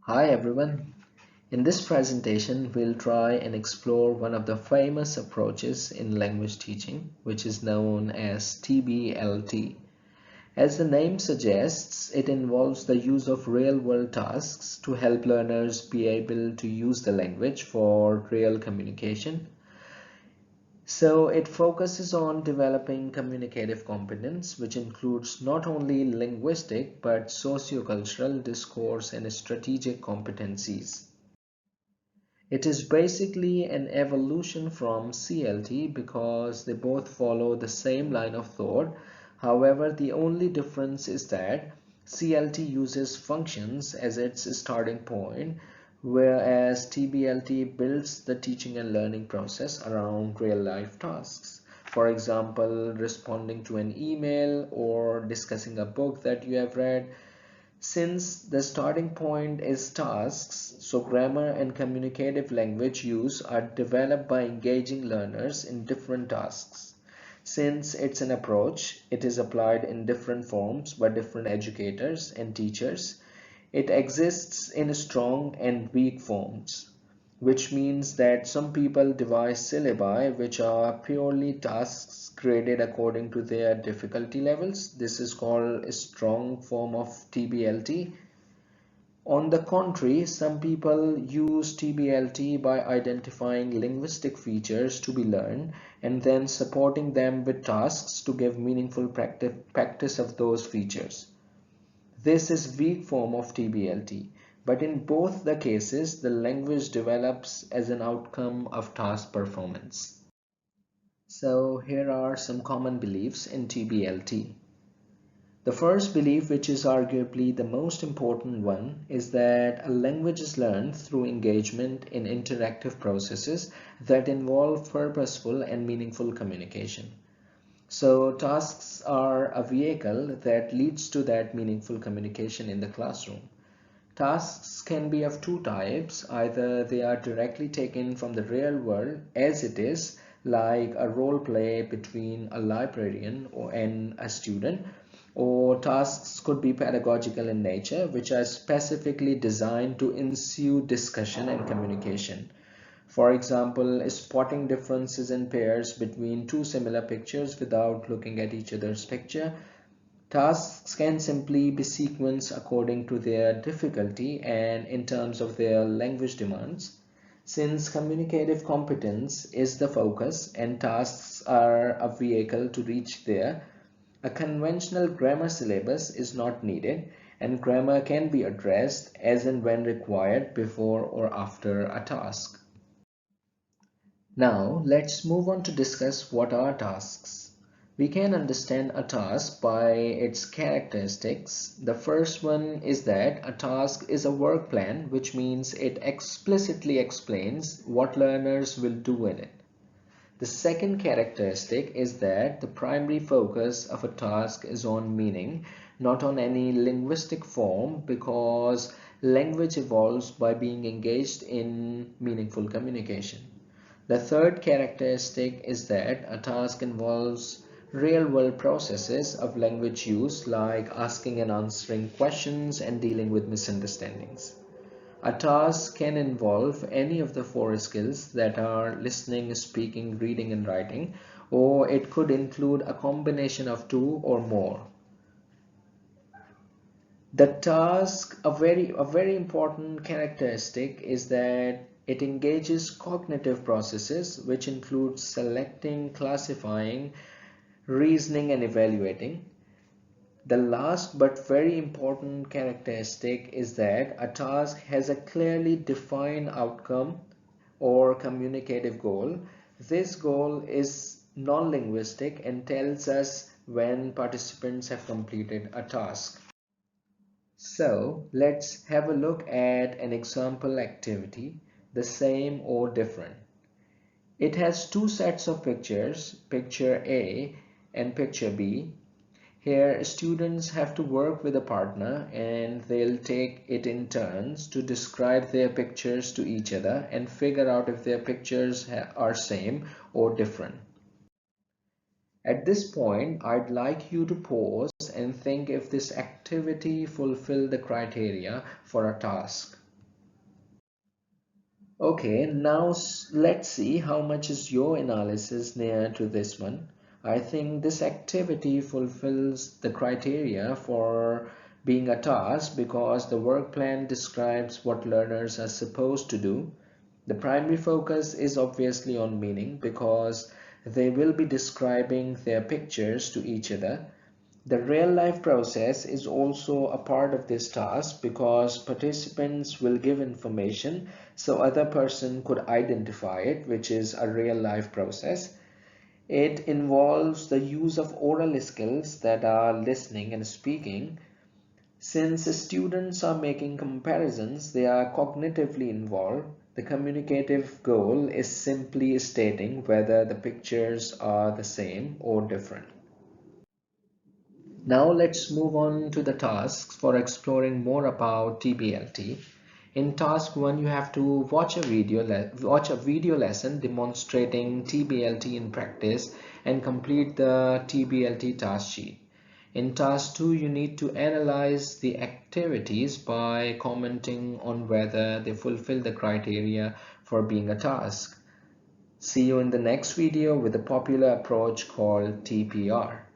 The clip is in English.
Hi everyone. In this presentation, we'll try and explore one of the famous approaches in language teaching, which is known as TBLT. As the name suggests, it involves the use of real-world tasks to help learners be able to use the language for real communication. So it focuses on developing communicative competence, which includes not only linguistic but sociocultural, discourse, and strategic competencies. It is basically an evolution from CLT because they both follow the same line of thought. However, the only difference is that CLT uses functions as its starting point, whereas TBLT builds the teaching and learning process around real-life tasks. For example, responding to an email or discussing a book that you have read. Since the starting point is tasks, so grammar and communicative language use are developed by engaging learners in different tasks. Since it's an approach, it is applied in different forms by different educators and teachers. It exists in strong and weak forms, which means that some people devise syllabi which are purely tasks graded according to their difficulty levels. This is called a strong form of TBLT. On the contrary, some people use TBLT by identifying linguistic features to be learned and then supporting them with tasks to give meaningful practice of those features. This is weak form of TBLT, but in both the cases, the language develops as an outcome of task performance. So here are some common beliefs in TBLT. The first belief, which is arguably the most important one, is that a language is learned through engagement in interactive processes that involve purposeful and meaningful communication. So tasks are a vehicle that leads to that meaningful communication in the classroom. Tasks can be of two types. Either they are directly taken from the real world as it is, like a role play between a librarian and a student, or tasks could be pedagogical in nature, which are specifically designed to ensue discussion and communication. For example, spotting differences in pairs between two similar pictures without looking at each other's picture. Tasks can simply be sequenced according to their difficulty and in terms of their language demands. Since communicative competence is the focus and tasks are a vehicle to reach there, a conventional grammar syllabus is not needed, and grammar can be addressed as and when required before or after a task. Now, let's move on to discuss what are tasks. We can understand a task by its characteristics. The first one is that a task is a work plan, which means it explicitly explains what learners will do in it. The second characteristic is that the primary focus of a task is on meaning, not on any linguistic form, because language evolves by being engaged in meaningful communication. The third characteristic is that a task involves real-world processes of language use, like asking and answering questions and dealing with misunderstandings. A task can involve any of the four skills that are listening, speaking, reading, and writing, or it could include a combination of two or more. The task, a very important characteristic is that it engages cognitive processes, which include selecting, classifying, reasoning, and evaluating. The last but very important characteristic is that a task has a clearly defined outcome or communicative goal. This goal is non-linguistic and tells us when participants have completed a task. So let's have a look at an example activity, the same or different. It has two sets of pictures, picture A and picture B. Here, students have to work with a partner and they'll take it in turns to describe their pictures to each other and figure out if their pictures are same or different. At this point, I'd like you to pause and think if this activity fulfills the criteria for a task. Okay, now let's see how much is your analysis near to this one. I think this activity fulfills the criteria for being a task because the work plan describes what learners are supposed to do. The primary focus is obviously on meaning because they will be describing their pictures to each other. The real-life process is also a part of this task because participants will give information so other person could identify it, which is a real-life process. It involves the use of oral skills that are listening and speaking. Since students are making comparisons, they are cognitively involved. The communicative goal is simply stating whether the pictures are the same or different. Now let's move on to the tasks for exploring more about TBLT. In task 1, you have to watch a video lesson demonstrating TBLT in practice and complete the TBLT task sheet. In task 2, you need to analyze the activities by commenting on whether they fulfill the criteria for being a task. See you in the next video with a popular approach called TPR.